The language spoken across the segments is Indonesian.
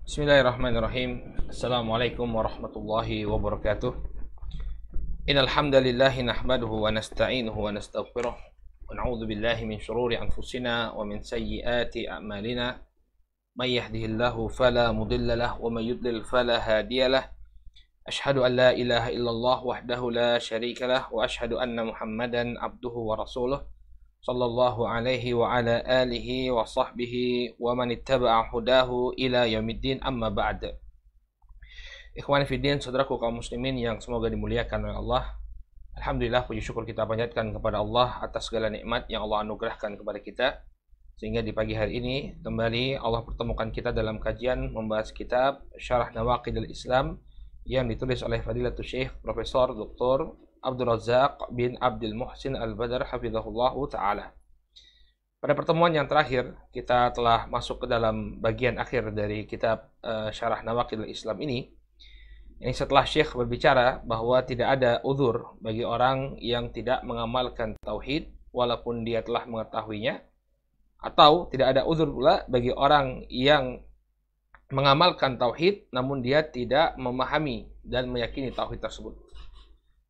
Bismillahirrahmanirrahim. Assalamualaikum warahmatullahi wabarakatuh. Innal hamdalillah nahmaduhu wa nasta'inuhu wa nastaghfiruh wa na'udzu billahi min shururi anfusina wa min sayyiati a'malina. May yahdihillahu fala mudilla lahu wa may yudlil fala hadiyalah. Ashhadu an la ilaha illallah wahdahu la syarika lah wa ashhadu anna Muhammadan abduhu wa rasuluh sallallahu alaihi wa ala alihi wa sahbihi wa man ittaba'a hudahu ila yaumiddin, amma ba'd. Ikhwani fiddin, saudaraku kaum muslimin yang semoga dimuliakan oleh Allah. Alhamdulillah, puji syukur kita panjatkan kepada Allah atas segala nikmat yang Allah anugerahkan kepada kita, sehingga di pagi hari ini kembali Allah pertemukan kita dalam kajian membahas kitab Syarah Nawaqidil Islam yang ditulis oleh Fadilatul Syekh Profesor Dr. Abdul Razak bin Abdul Muhsin Al-Badr hafizahullahu ta'ala. Pada pertemuan yang terakhir, kita telah masuk ke dalam bagian akhir dari kitab Syarah Nawaqidil Islam ini. Ini setelah Syekh berbicara bahwa tidak ada uzur bagi orang yang tidak mengamalkan tauhid walaupun dia telah mengetahuinya, atau tidak ada uzur pula bagi orang yang mengamalkan tauhid namun dia tidak memahami dan meyakini tauhid tersebut.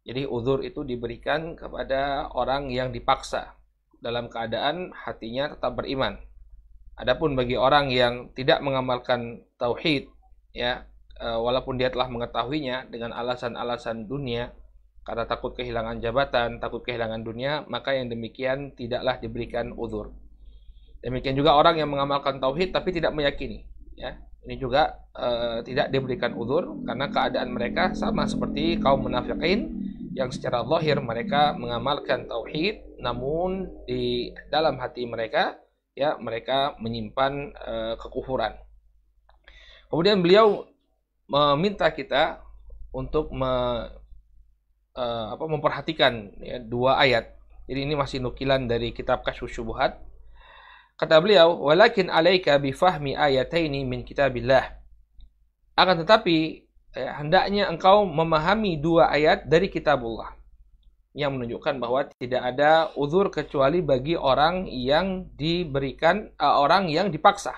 Jadi uzur itu diberikan kepada orang yang dipaksa dalam keadaan hatinya tetap beriman. Adapun bagi orang yang tidak mengamalkan tauhid, ya, walaupun dia telah mengetahuinya dengan alasan-alasan dunia, karena takut kehilangan jabatan, takut kehilangan dunia, maka yang demikian tidaklah diberikan uzur. Demikian juga orang yang mengamalkan tauhid tapi tidak meyakini, ya. Ini juga tidak diberikan uzur karena keadaan mereka sama seperti kaum munafikin yang secara zahir mereka mengamalkan tauhid, namun di dalam hati mereka, ya, mereka menyimpan kekufuran. Kemudian beliau meminta kita untuk memperhatikan, ya, dua ayat. Jadi ini masih nukilan dari kitab Kasyfus Syubuhat. Kata beliau, walakin alaika bifahmi ayataini min kitabillah. Akan tetapi hendaknya engkau memahami dua ayat dari kitabullah yang menunjukkan bahwa tidak ada uzur kecuali bagi orang yang diberikan, orang yang dipaksa.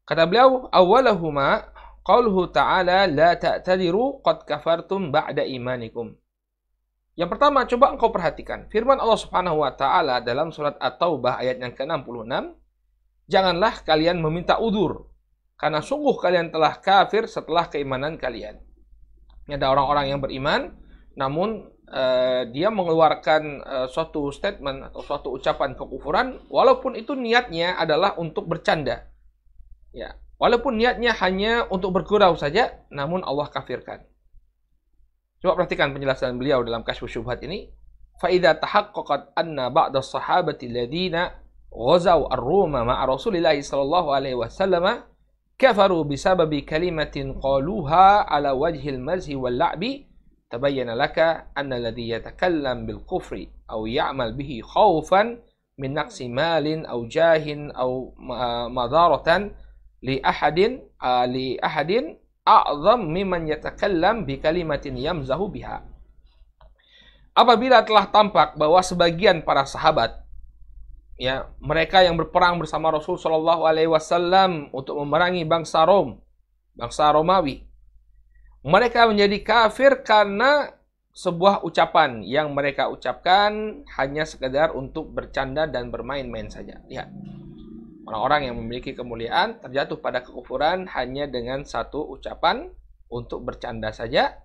Kata beliau, awwalahuma qauluhu ta'ala la ta'tadiru qad kafartum ba'da imanikum. Yang pertama, coba engkau perhatikan firman Allah Subhanahu wa taala dalam surat At-Taubah ayat yang ke-66, janganlah kalian meminta uzur karena sungguh kalian telah kafir setelah keimanan kalian. Ini ada orang-orang yang beriman, namun dia mengeluarkan suatu statement atau suatu ucapan kekufuran, walaupun itu niatnya adalah untuk bercanda. Ya, walaupun niatnya hanya untuk bergurau saja, namun Allah kafirkan. Coba perhatikan penjelasan beliau dalam Kasyfus Syubhat ini. Fa idza tahaqqaqat anna ba'da as-sahabati alladziina ghazaw ar-Ruma ma'a Rasulillah sallallahu alaihi wasallam kafaru bisababi kalimatin qaluha ala wajhil mazhi wal la'bi tabayyana laka anna alladhi yatakallam bil kufri aw ya'mal bihi khawfan min naqsi malin aw jahin aw madaratan li ahadin a'zam mimman yatakallam bi kalimatin yamzahu biha. Apabila telah tampak bahwa sebagian para sahabat, ya, mereka yang berperang bersama Rasul sallallahu alaihi wasallam untuk memerangi bangsa Rom, bangsa Romawi, mereka menjadi kafir karena sebuah ucapan yang mereka ucapkan hanya sekedar untuk bercanda dan bermain-main saja. Lihat, orang-orang yang memiliki kemuliaan terjatuh pada kekufuran hanya dengan satu ucapan untuk bercanda saja.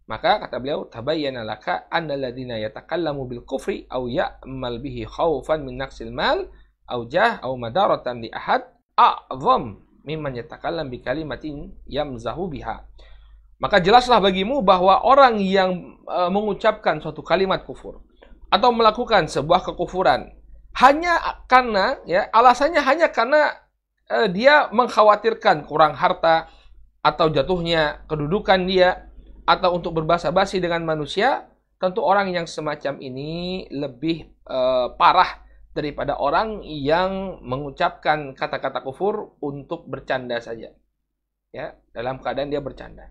Maka kata beliau, tabayyana laka annal ladzina yatakallamu bil kufri aw ya'mal bihi khaufan min naqsil mal aw jah aw madaratan li ahad a'zam mimman yatakallam bi kalimatin yamzahu biha. Maka jelaslah bagimu bahwa orang yang mengucapkan suatu kalimat kufur atau melakukan sebuah kekufuran hanya karena, ya, alasannya hanya karena dia mengkhawatirkan kurang harta atau jatuhnya kedudukan dia atau untuk berbasa-basi dengan manusia, tentu orang yang semacam ini lebih parah daripada orang yang mengucapkan kata-kata kufur untuk bercanda saja, ya, dalam keadaan dia bercanda.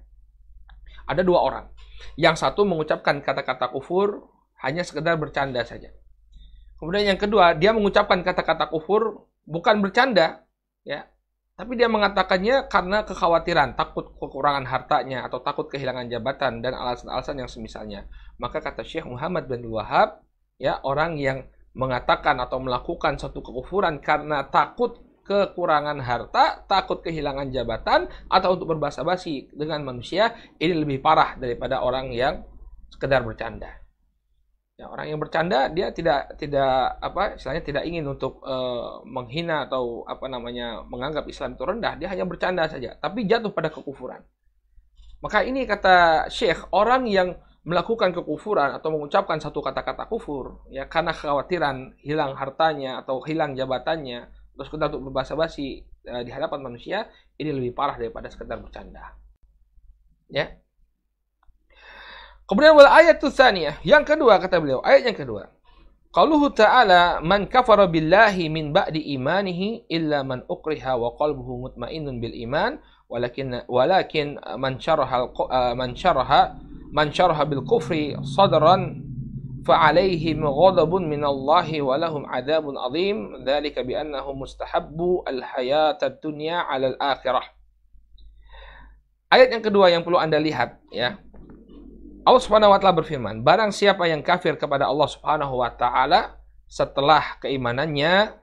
Ada dua orang, yang satu mengucapkan kata-kata kufur hanya sekedar bercanda saja. Kemudian yang kedua, dia mengucapkan kata-kata kufur bukan bercanda, ya, tapi dia mengatakannya karena kekhawatiran, takut kekurangan hartanya atau takut kehilangan jabatan dan alasan-alasan yang semisalnya. Maka kata Syekh Muhammad bin Wahab, ya, orang yang mengatakan atau melakukan suatu kekufuran karena takut kekurangan harta, takut kehilangan jabatan, atau untuk berbahasa basi dengan manusia, ini lebih parah daripada orang yang sekedar bercanda. Ya, orang yang bercanda dia tidak istilahnya tidak ingin untuk menghina atau menganggap Islam itu rendah, dia hanya bercanda saja, tapi jatuh pada kekufuran. Maka ini kata Syekh, orang yang melakukan kekufuran atau mengucapkan satu kata-kata kufur, ya, karena kekhawatiran hilang hartanya atau hilang jabatannya, terus sekedar untuk berbahasa basi di hadapan manusia, ini lebih parah daripada sekedar bercanda. Ya. Kemudian wal ayatu tsaniyah, yang kedua kata beliau, ayat yang kedua. Qauluhu ta'ala man kafara billahi min ba'di imanihi illa man ukriha wa qalbuhu mutmainnun bil iman walakin man syaraha bil kufri sadran fa alaihim ghadabun min Allah wa lahum adzabun adzim dzalika bi annahum mustahabbu al hayatad dunya 'ala al akhirah. Ayat yang kedua yang perlu Anda lihat, ya. Allah Subhanahu wa taala berfirman, barang siapa yang kafir kepada Allah Subhanahu wa taala setelah keimanannya,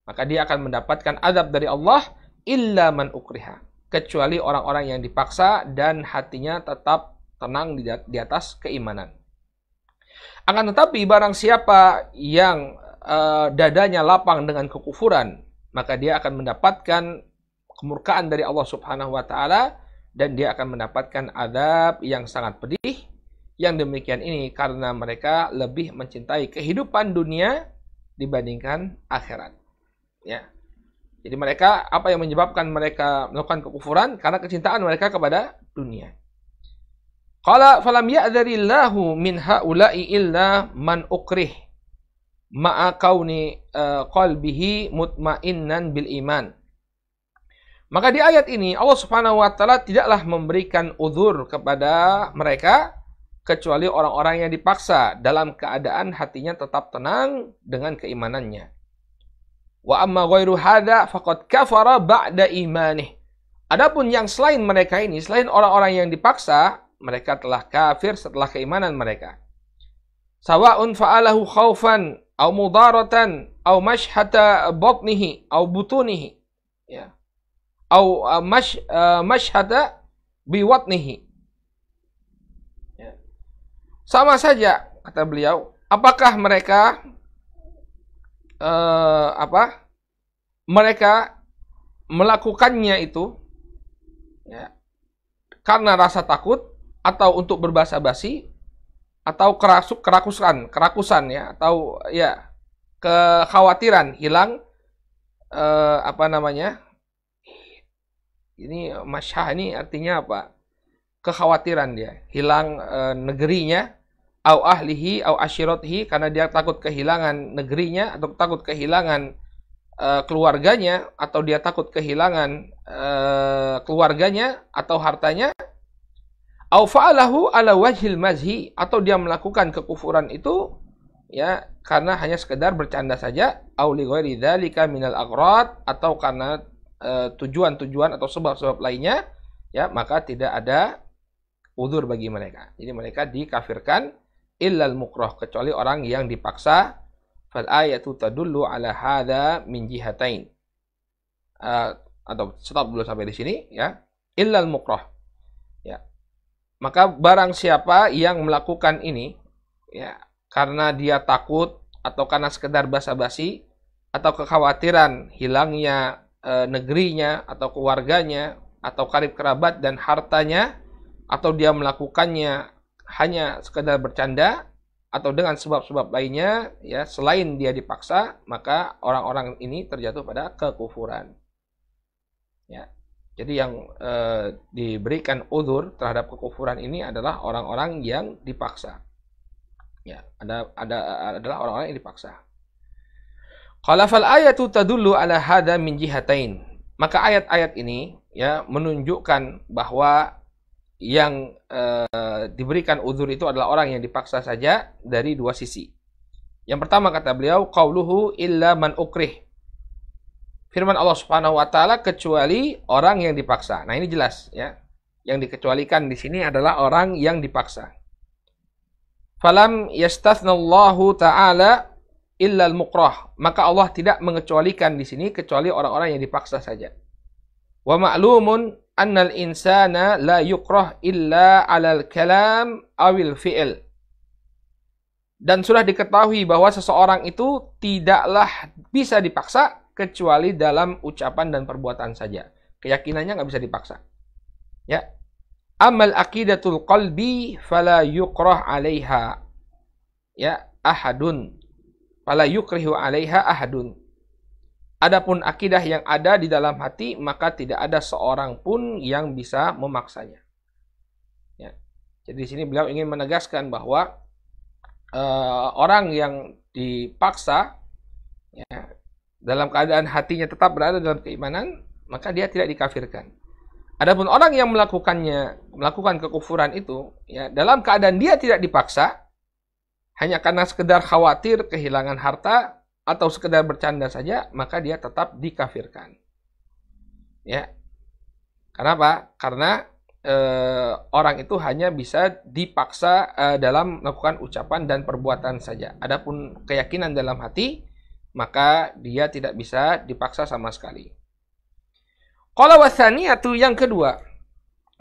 maka dia akan mendapatkan azab dari Allah illa man ukriha, kecuali orang-orang yang dipaksa dan hatinya tetap tenang di atas keimanan. Akan tetapi barang siapa yang dadanya lapang dengan kekufuran, maka dia akan mendapatkan kemurkaan dari Allah Subhanahu wa taala dan dia akan mendapatkan azab yang sangat pedih. Yang demikian ini karena mereka lebih mencintai kehidupan dunia dibandingkan akhirat. Ya. Jadi mereka, apa yang menyebabkan mereka melakukan kekufuran? Karena kecintaan mereka kepada dunia. Qala falam ya'dharillahu min haula'i illa man ukrih ma'a kauni qalbihi mutmainnan bil iman. Maka di ayat ini Allah Subhanahu wa taala tidaklah memberikan uzur kepada mereka kecuali orang-orang yang dipaksa dalam keadaan hatinya tetap tenang dengan keimanannya. Wa amma ghairu hadza faqad kafara ba'da imanih. Adapun yang selain mereka ini, selain orang-orang yang dipaksa, mereka telah kafir setelah keimanan mereka. Sawa'un fa'alahu khaufan aw mudaratan aw mashhata batnihi aw butunihi. Ya. Aw mashhata biwatnihi. Sama saja, kata beliau, apakah mereka mereka melakukannya itu, ya, karena rasa takut atau untuk berbahasa basi atau kerakusan ya, atau ya kekhawatiran hilang ini masyah ini artinya apa? Kekhawatiran dia hilang negerinya, au ahlihi au ashiratihi, karena dia takut kehilangan negerinya atau takut kehilangan keluarganya, atau dia takut kehilangan keluarganya atau hartanya, au fa'alahu ala wajhil mazhi, atau dia melakukan kekufuran itu ya karena hanya sekedar bercanda saja, au li ghairi dzalika minal aghrad, atau karena tujuan-tujuan atau sebab-sebab lainnya, ya, maka tidak ada uzur bagi mereka. Jadi mereka dikafirkan illal mukrah, kecuali orang yang dipaksa. Fal ayatu tadullu ala hadza min jihatain. Atau stop dulu sampai di sini, ya. Illal mukrah. Ya. Maka barang siapa yang melakukan ini, ya, karena dia takut atau karena sekedar basa-basi atau kekhawatiran hilangnya negerinya atau keluarganya atau karib kerabat dan hartanya, atau dia melakukannya hanya sekedar bercanda atau dengan sebab-sebab lainnya, ya, selain dia dipaksa, maka orang-orang ini terjatuh pada kekufuran. Ya. Jadi yang diberikan uzur terhadap kekufuran ini adalah orang-orang yang dipaksa. Ya, adalah orang-orang yang dipaksa. Qala fal ayatu tadullu ala hadza min jihatain. Maka ayat-ayat ini, ya, menunjukkan bahwa yang diberikan uzur itu adalah orang yang dipaksa saja dari dua sisi. Yang pertama kata beliau, qauluhu illa man ukrih. firman Allah Subhanahu wa taala kecuali orang yang dipaksa. Nah, ini jelas ya. Yang dikecualikan di sini adalah orang yang dipaksa. Falam yastathnallahu ta'ala illa al-mukrah. Maka Allah tidak mengecualikan di sini kecuali orang-orang yang dipaksa saja. Wa ma'lumun annal insana la yukrah illa 'alal kalam awil fi'il. Dan sudah diketahui bahwa seseorang itu tidaklah bisa dipaksa kecuali dalam ucapan dan perbuatan saja. Keyakinannya nggak bisa dipaksa. Ya. Amal aqidatul qalbi fala yukrah 'alaiha. Ya, ahadun. Fala yukrihu 'alaiha ahadun. Adapun akidah yang ada di dalam hati, maka tidak ada seorang pun yang bisa memaksanya. Ya. Jadi di sini beliau ingin menegaskan bahwa orang yang dipaksa ya, dalam keadaan hatinya tetap berada dalam keimanan, maka dia tidak dikafirkan. Adapun orang yang melakukan kekufuran itu, ya, dalam keadaan dia tidak dipaksa, hanya karena sekedar khawatir kehilangan harta atau sekedar bercanda saja, maka dia tetap dikafirkan. Ya, kenapa? Karena orang itu hanya bisa dipaksa dalam melakukan ucapan dan perbuatan saja. Adapun keyakinan dalam hati, maka dia tidak bisa dipaksa sama sekali. Qala wa tsaniyatu, yang kedua,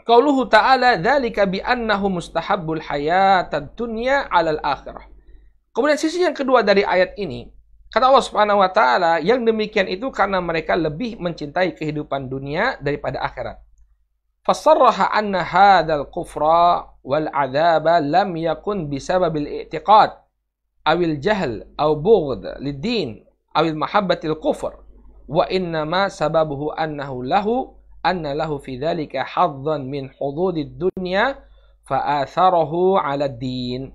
qauluhu ta'ala dzalika bi annahu mustahabbul hayatad dunya 'alal akhirah. Kemudian sisi yang kedua dari ayat ini, kata Allah Subhanahu wa taala, yang demikian itu karena mereka lebih mencintai kehidupan dunia daripada akhirat. Fasarraha anna hadzal kufra wal 'adzaba lam yakun bisababil i'tiqad awil jahl aw bughd lid-din awil mahabbatil kufr. Wa innama sababuhu annahu anna lahu fi dzalika hadzan min hududid dunya fa atharahu 'ala ad-din.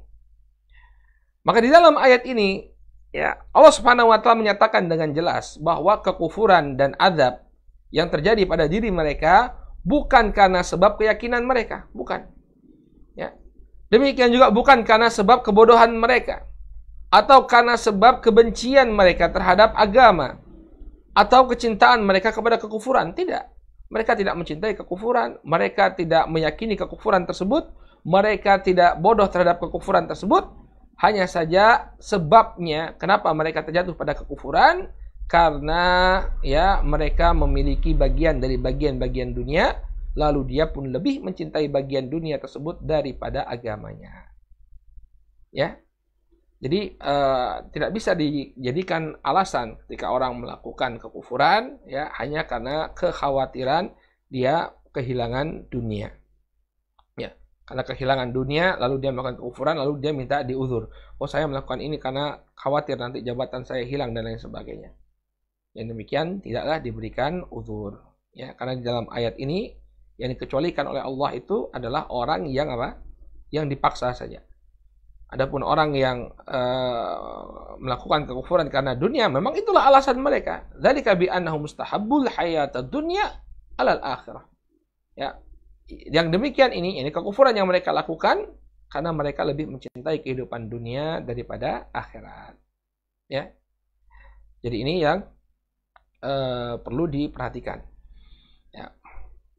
Maka di dalam ayat ini, ya, Allah Subhanahu wa taala menyatakan dengan jelas bahwa kekufuran dan azab yang terjadi pada diri mereka bukan karena sebab keyakinan mereka, bukan. Ya. Demikian juga bukan karena sebab kebodohan mereka atau karena sebab kebencian mereka terhadap agama atau kecintaan mereka kepada kekufuran. Tidak. Mereka tidak mencintai kekufuran, mereka tidak meyakini kekufuran tersebut, mereka tidak bodoh terhadap kekufuran tersebut. Hanya saja sebabnya kenapa mereka terjatuh pada kekufuran, karena ya mereka memiliki bagian dari bagian-bagian dunia, lalu dia pun lebih mencintai bagian dunia tersebut daripada agamanya. Ya. Jadi tidak bisa dijadikan alasan ketika orang melakukan kekufuran ya hanya karena kekhawatiran dia kehilangan dunia. Ya, karena kehilangan dunia lalu dia melakukan kekufuran lalu dia minta diuzur. Oh, saya melakukan ini karena khawatir nanti jabatan saya hilang dan lain sebagainya. Yang demikian tidaklah diberikan uzur. Ya, karena di dalam ayat ini yang dikecualikan oleh Allah itu adalah orang yang apa? Yang dipaksa saja. Adapun orang yang melakukan kekufuran karena dunia, memang itulah alasan mereka. Dzalika bi annahu mustahabbul hayatad dunya 'alal akhirah. Ya. Yang demikian ini kekufuran yang mereka lakukan karena mereka lebih mencintai kehidupan dunia daripada akhirat. Ya. Jadi ini yang perlu diperhatikan. Ya.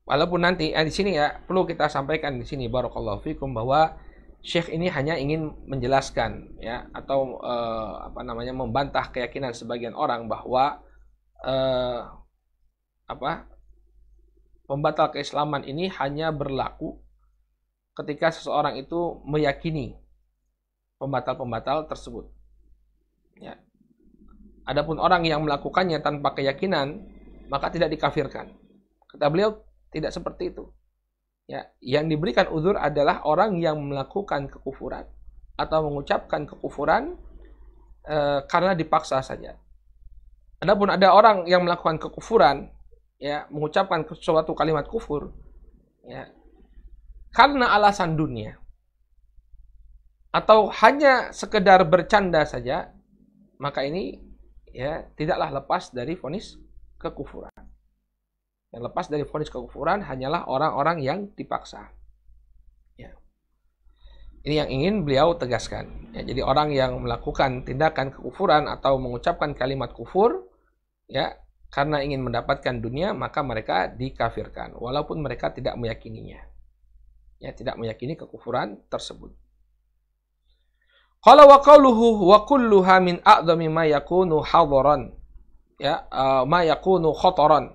Walaupun nanti di sini ya perlu kita sampaikan di sini barakallahu fikum bahwa Syekh ini hanya ingin menjelaskan ya atau membantah keyakinan sebagian orang bahwa pembatal keislaman ini hanya berlaku ketika seseorang itu meyakini pembatal-pembatal tersebut. Ya. Adapun orang yang melakukannya tanpa keyakinan, maka tidak dikafirkan. Kata beliau, tidak seperti itu. Ya, yang diberikan uzur adalah orang yang melakukan kekufuran atau mengucapkan kekufuran karena dipaksa saja. Adapun ada orang yang melakukan kekufuran, ya, mengucapkan suatu kalimat kufur, ya, karena alasan dunia atau hanya sekedar bercanda saja, maka ini ya tidaklah lepas dari vonis kekufuran. Yang lepas dari vonis kekufuran hanyalah orang-orang yang dipaksa. Ya. Ini yang ingin beliau tegaskan. Ya, jadi orang yang melakukan tindakan kekufuran atau mengucapkan kalimat kufur, ya, karena ingin mendapatkan dunia, maka mereka dikafirkan walaupun mereka tidak meyakininya. Ya, tidak meyakini kekufuran tersebut. Qala wa qawluhu wa kulluha min a'dhami ma yakunu hadaran. Ya, ma yakunu khataran.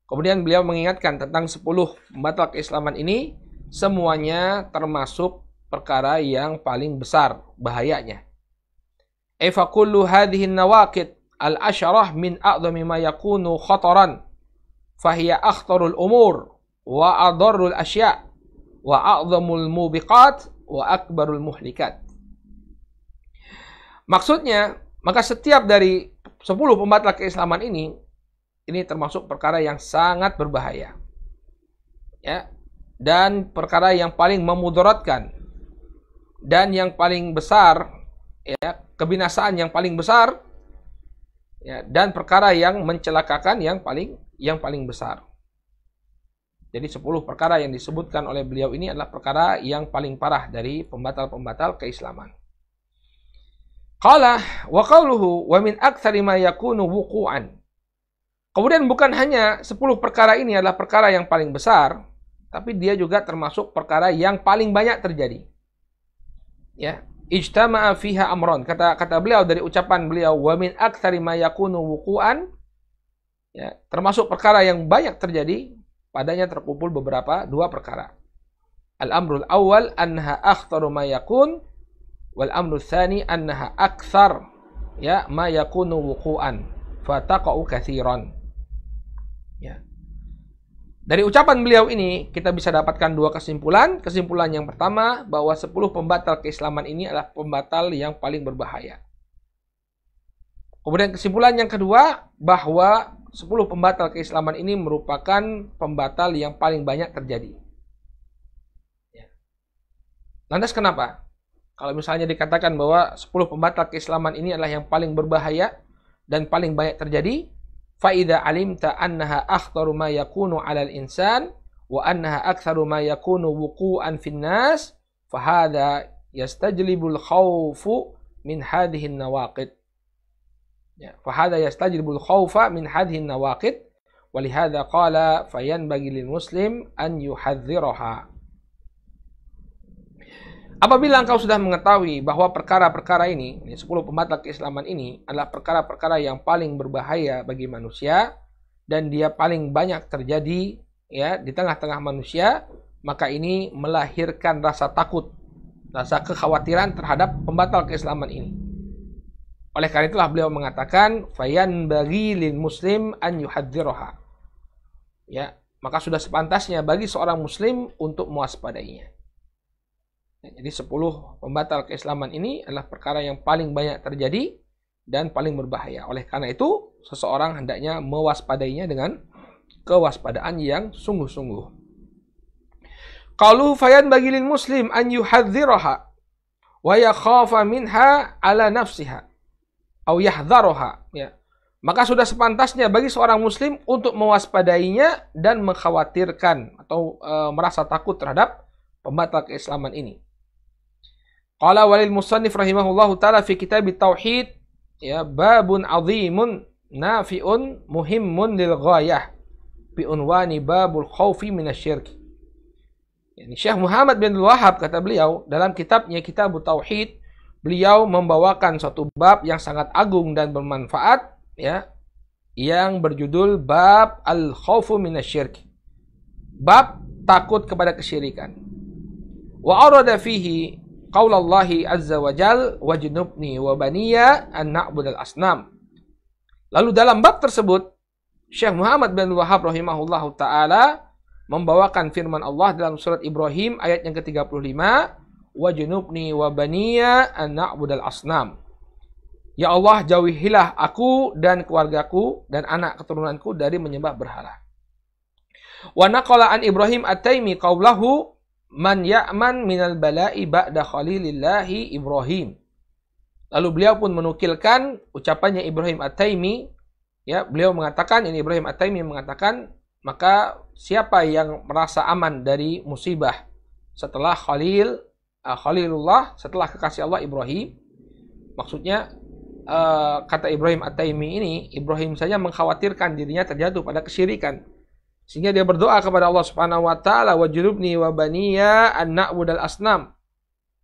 Kemudian beliau mengingatkan tentang 10 pembatal keislaman ini, semuanya termasuk perkara yang paling besar bahayanya. Fa kullu hadhihi an-nawaqid al-asharah min a'dhami ma yakunu khataran fahiya akhtarul umur wa adarrul asya' wa a'dhamul mubiqat wa akbarul muhlikat. Maksudnya, maka setiap dari 10 pembatal keislaman ini termasuk perkara yang sangat berbahaya. Ya, dan perkara yang paling memudaratkan dan yang paling besar, ya, kebinasaan yang paling besar, ya, dan perkara yang mencelakakan yang paling besar. Jadi 10 perkara yang disebutkan oleh beliau ini adalah perkara yang paling parah dari pembatal-pembatal keislaman. Qala wa qawluhu wa min aktsari ma yakunu wuqu'an. Kemudian bukan hanya 10 perkara ini adalah perkara yang paling besar, tapi dia juga termasuk perkara yang paling banyak terjadi. Ya, ijtama'a fiha amron. Kata beliau dari ucapan beliau wa min aktsari ma yakunu wuqu'an, ya, termasuk perkara yang banyak terjadi, padanya terkumpul dua perkara. Al-amrul awal annaha akhtaru ma yakun wal amrul tsani annaha aktsar, ya, ma yakunu wuqu'an fataqa'u katsiran. Ya. Dari ucapan beliau ini kita bisa dapatkan dua kesimpulan. Kesimpulan yang pertama, bahwa 10 pembatal keislaman ini adalah pembatal yang paling berbahaya. Kemudian kesimpulan yang kedua, bahwa 10 pembatal keislaman ini merupakan pembatal yang paling banyak terjadi. Ya. Lantas kenapa? Kalau misalnya dikatakan bahwa 10 pembatal keislaman ini adalah yang paling berbahaya dan paling banyak terjadi, فَإِذَا عَلِمْتَ أَنَّهَا أَخْطَرُ مَا يَكُونُ عَلَى الْإِنسَانِ وَأَنَّهَا أَكْثَرُ مَا يَكُونُ وُقُوعًا فِي النَّاسِ فَهَذَا يَسْتَجْلِبُ الْخَوْفُ مِنْ هَذِهِ النَّوَاقِدِ. فَهَذَا يَسْتَجْلِبُ الْخَوْفَ مِنْ هَذِهِ النَّوَاقِدِ وَلِهَذَا قَالَ فَيَنْبَغِي لِلْمُسْلِمِ أَنْ يُحَذِّرَهَا. Apabila engkau sudah mengetahui bahwa perkara-perkara ini 10 pembatal keislaman ini adalah perkara-perkara yang paling berbahaya bagi manusia dan dia paling banyak terjadi, ya, di tengah-tengah manusia, maka ini melahirkan rasa takut, rasa kekhawatiran terhadap pembatal keislaman ini. Oleh karena itulah beliau mengatakan fayanbaghi lil muslim an yuhadziraha. Ya, maka sudah sepantasnya bagi seorang muslim untuk mewaspadainya. Jadi 10 pembatal keislaman ini adalah perkara yang paling banyak terjadi dan paling berbahaya. Oleh karena itu, seseorang hendaknya mewaspadainya dengan kewaspadaan yang sungguh-sungguh. Qalu fayanbaghi lil muslim an yuhadziraha wa yakhafa minha ala nafsiha au yahdharuha. Ya. Maka sudah sepantasnya bagi seorang muslim untuk mewaspadainya dan mengkhawatirkan atau merasa takut terhadap pembatal keislaman ini. Qala walil musannif rahimahullahu ta'ala fi kitab tauhid, ya, babun azimun nafi'un muhimmun lil ghayah bi unwani babul khaufi minasyirk. Yani Syekh Muhammad bin Wahab, kata beliau dalam kitabnya Kitab Tauhid, beliau membawakan suatu bab yang sangat agung dan bermanfaat, ya, yang berjudul bab al-khaufu minasyirk. Bab takut kepada kesyirikan. Wa arada fihi qaulallahi azza wa jal wajnubni wa baniya an na'budal asnam. Lalu dalam bab tersebut Syekh Muhammad bin Wahab rahimahullahu taala membawakan firman Allah dalam surat Ibrahim ayat yang ke-35, wajnubni wa baniya an na'budal asnam. Ya Allah, jauhilah aku dan keluargaku dan anak keturunanku dari menyembah berhala. Wa naqala an Ibrahim at-Taimi qaulahu man ya'man minal bala'i ba'da khalilillahi Ibrahim. Lalu beliau pun menukilkan ucapannya Ibrahim at-Taimi, ya, beliau mengatakan, ini Ibrahim at-Taimi mengatakan, maka siapa yang merasa aman dari musibah setelah Khalilullah, setelah kekasih Allah Ibrahim, maksudnya kata Ibrahim At-Taimi ini, Ibrahim saja mengkhawatirkan dirinya terjatuh pada kesyirikan. Sehingga dia berdoa kepada Allah Subhanahu wa taala, wajnubni wa baniya an na'budal asnam.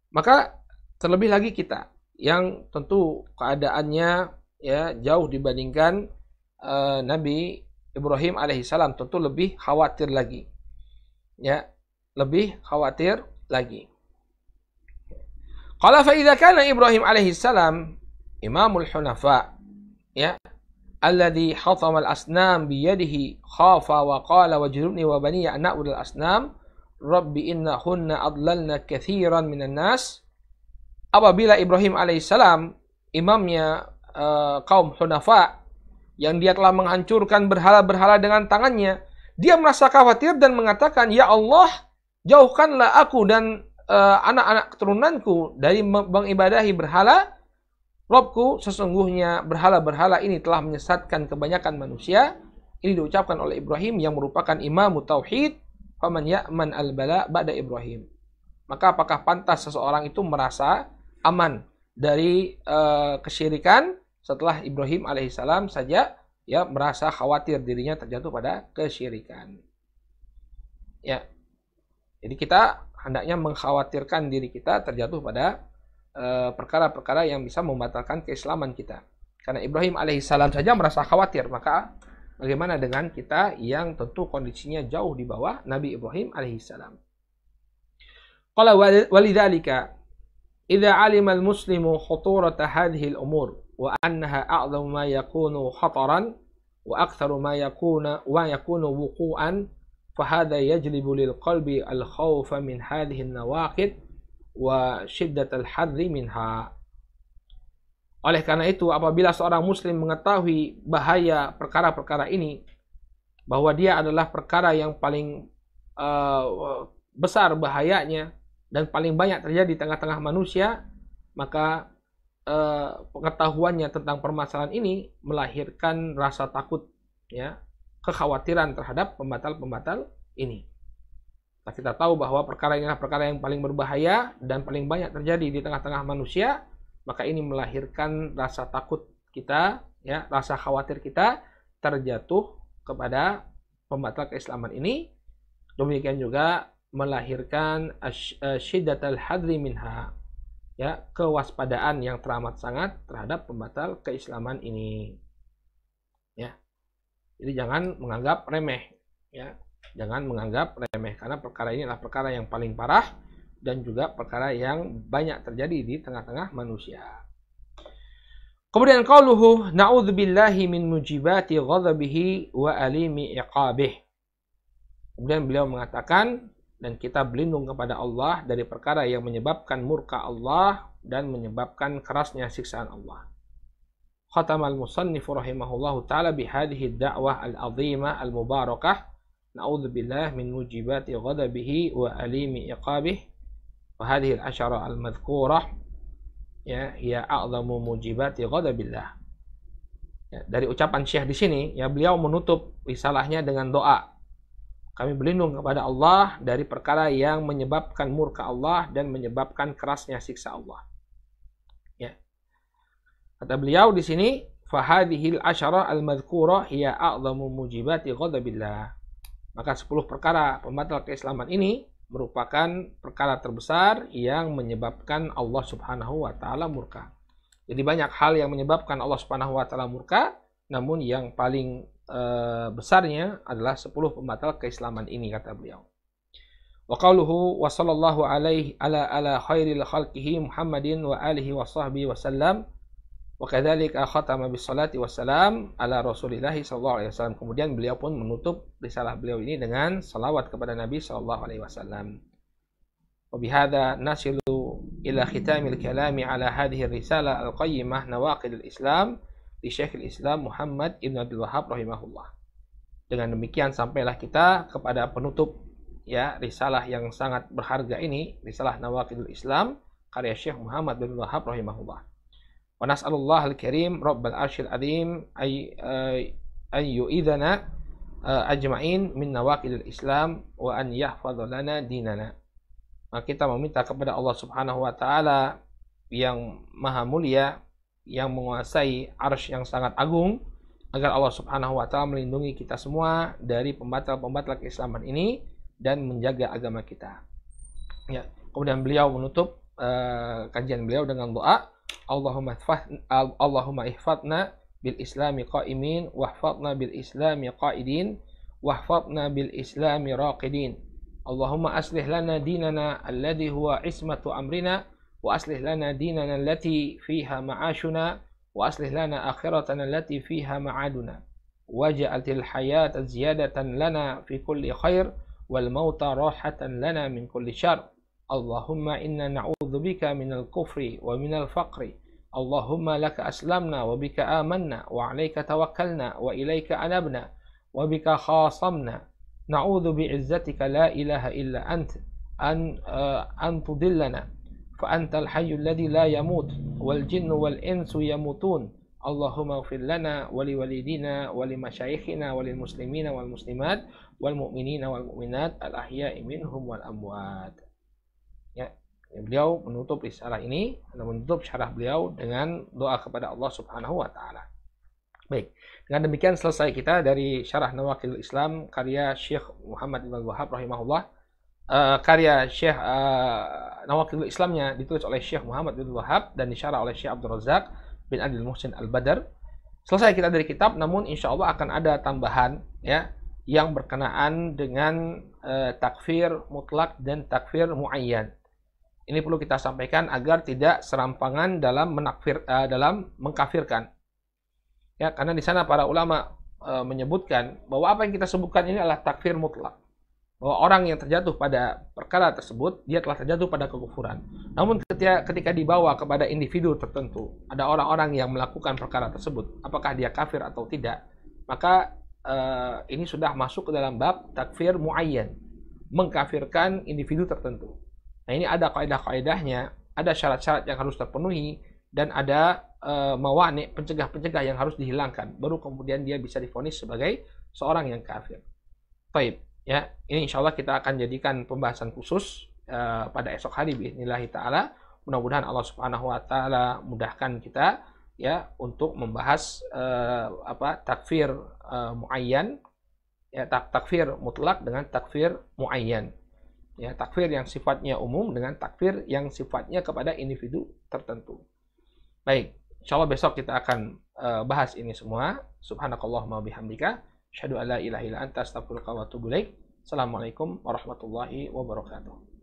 Maka terlebih lagi kita yang tentu keadaannya ya jauh dibandingkan Nabi Ibrahim alaihissalam, tentu lebih khawatir lagi. Ya, lebih khawatir lagi. Qala fa idza kana Ibrahim alaihissalam imamul hunafa, ya, alladhi hatama al-asnam biyadihi khafa wa qala wajnubni wa baniya an na'budal asnam rabbi innahunna adlalna katsiran minan nas. Apabila Ibrahim alaihissalam imamnya kaum hunafa yang dia telah menghancurkan berhala-berhala dengan tangannya, dia merasa khawatir dan mengatakan, ya Allah, jauhkanlah aku dan anak-anak keturunanku dari mengibadahi berhala. Robku, sesungguhnya berhala-berhala ini telah menyesatkan kebanyakan manusia. Ini diucapkan oleh Ibrahim yang merupakan imam tauhid. Faman ya'man al-bala ba'da Ibrahim. Maka apakah pantas seseorang itu merasa aman dari kesyirikan setelah Ibrahim alaihissalam saja ya merasa khawatir dirinya terjatuh pada kesyirikan. Ya. Jadi kita hendaknya mengkhawatirkan diri kita terjatuh pada perkara-perkara yang bisa membatalkan keislaman kita. Karena Ibrahim alaihissalam saja merasa khawatir, maka bagaimana dengan kita yang tentu kondisinya jauh di bawah Nabi Ibrahim alaihissalam. Qala walidzalika idza 'alima al-muslimu khuturata hadhihi al-umur wa annaha a'zamu ma yakunu khataran wa aktsaru ma yakunu wuqu'an fa hadha yajlibu lil qalbi al-khawfa min hadhihi an-nawaqid wa shiddat al-hadri minha. Oleh karena itu, apabila seorang muslim mengetahui bahaya perkara-perkara ini, bahwa dia adalah perkara yang paling besar bahayanya dan paling banyak terjadi di tengah-tengah manusia, maka pengetahuannya tentang permasalahan ini melahirkan rasa takut, ya, kekhawatiran terhadap pembatal-pembatal ini. Nah, kita tahu bahwa perkara ini adalah perkara yang paling berbahaya dan paling banyak terjadi di tengah-tengah manusia, maka ini melahirkan rasa takut kita, ya, rasa khawatir kita terjatuh kepada pembatal keislaman ini. Demikian juga melahirkan syiddatal hadri minha, ya, kewaspadaan yang teramat sangat terhadap pembatal keislaman ini. Ya. Jadi jangan menganggap remeh, ya. Jangan menganggap remeh karena perkara ini adalah perkara yang paling parah dan juga perkara yang banyak terjadi di tengah-tengah manusia. Kemudian qauluhu na'udzubillahi min mujibati ghadabihi wa alimi iqabih. Kemudian beliau mengatakan, dan kita berlindung kepada Allah dari perkara yang menyebabkan murka Allah dan menyebabkan kerasnya siksaan Allah. Khatamal musannif rahimahullahu ta'ala bihadhihi ad-da'wah al-'azimah al-mubarakah. Na'udzubillah min mujibati ghadabihi wa alimi iqabih. Wa hadhihi al-'ashara al-madhkurah ya hiya a'zamu mujibati ghadabillah. Ya, dari ucapan Syekh di sini, ya, beliau menutup risalahnya dengan doa. Kami berlindung kepada Allah dari perkara yang menyebabkan murka Allah dan menyebabkan kerasnya siksa Allah. Ya. Kata beliau di sini, fa hadhihi al-'ashara al-madhkurah hiya a'zamu mujibati ghadabillah. Maka 10 perkara pembatal keislaman ini merupakan perkara terbesar yang menyebabkan Allah Subhanahu wa taala murka. Jadi banyak hal yang menyebabkan Allah Subhanahu wa taala murka, namun yang paling besarnya adalah 10 pembatal keislaman ini, kata beliau. Wa qauluhu wa sallallahu alaihi ala khairil khalqihi Muhammadin wa alihi wa sahbihi wa sallam. Wa kadzalika khatama bis salati wassalam ala Rasulillah sallallahu alaihi wasallam. Kemudian beliau pun menutup risalah beliau ini dengan salawat kepada Nabi sallallahu alaihi wasallam. Wa bihadza nasilu ila khitamil kalami ala hadhihi risalah al-qayyimah nawaqidul Islam li Syekhul Islam Muhammad Ibn Abdul Wahhab rahimahullah. Dengan demikian sampailah kita kepada penutup, ya, risalah yang sangat berharga ini, risalah Nawaqidul Islam karya Syekh Muhammad bin Wahhab rahimahullah. Wa nas'alullah al-karim rabbal arsyil azim ay yu'idhana ajma'in min nawaqidil Islam wa an yahfadha lana dinana. Maka kita meminta kepada Allah Subhanahu wa taala yang maha mulia, yang menguasai arsy yang sangat agung, agar Allah Subhanahu wa taala melindungi kita semua dari pembatal-pembatal keislaman ini dan menjaga agama kita. Ya, kemudian beliau menutup kajian beliau dengan doa, Allahumma ihfadna bil islami qaimin wahfadna bil islami qaidin wahfadna bil islami raqidin. Allahumma aslih lana dinana alladhi huwa ismatu amrina wa aslih lana dinana allati fiha ma'ashuna wa aslih lana akhiratana allati fiha ma'aduna waj'alil hayata ziyadatan lana fi kulli khair wal mauta rahatan lana min kulli syarr. Allahumma inna na'udzubika minal kufri wa minal faqri. Allahumma laka aslamna wa bika amanna wa 'alaika tawakkalna wa ilaika anabna wa bika khasamna. Na'udzu bi'izzatika la ilaha illa ant an tudillana fa antal hayyul ladzi la yamut wal jinnu wal insu yamutun. Allahumma ighfir lana wa li walidina wa li masyayikhina wa lil muslimina wal muslimat wal mu'minina wal mu'minat al ahya'i minhum wal amwat. Ya, beliau menutup risalah ini, menutup syarah beliau dengan doa kepada Allah Subhanahu wa taala. Baik, dengan demikian selesai kita dari syarah Nawaqidul Islam karya Syekh Muhammad bin Abdul Wahhab rahimahullah. Karya Syekh Nawaqidul Islamnya ditulis oleh Syekh Muhammad bin Abdul Wahhab dan disyarah oleh Syekh Abdul Razak bin Abdul Muhsin Al-Badar. Selesai kita dari kitab, namun insya Allah akan ada tambahan ya yang berkenaan dengan takfir mutlak dan takfir muayyan. Ini perlu kita sampaikan agar tidak serampangan dalam mengkafirkan. Ya, karena di sana para ulama menyebutkan bahwa apa yang kita sebutkan ini adalah takfir mutlak. Bahwa orang yang terjatuh pada perkara tersebut, dia telah terjatuh pada kekufuran. Namun ketika dibawa kepada individu tertentu, ada orang-orang yang melakukan perkara tersebut, apakah dia kafir atau tidak, maka ini sudah masuk ke dalam bab takfir muayyan, mengkafirkan individu tertentu. Nah, ini ada kaidah-kaidahnya, ada syarat-syarat yang harus terpenuhi, dan ada mawani, pencegah-pencegah yang harus dihilangkan, baru kemudian dia bisa divonis sebagai seorang yang kafir. Baik, ya, ini insya Allah kita akan jadikan pembahasan khusus pada esok hari biidznillah taala. Mudah-mudahan Allah Subhanahu wa taala mudahkan kita ya untuk membahas takfir muayyan, ya, takfir mutlak dengan takfir muayyan. Ya, takfir yang sifatnya umum dengan takfir yang sifatnya kepada individu tertentu. Baik, insyaallah besok kita akan bahas ini semua. Subhanakallahumma bihamdika asyhadu an la ilaha illa anta astaghfiruka wa atubu ilaik. Assalamualaikum warahmatullahi wabarakatuh.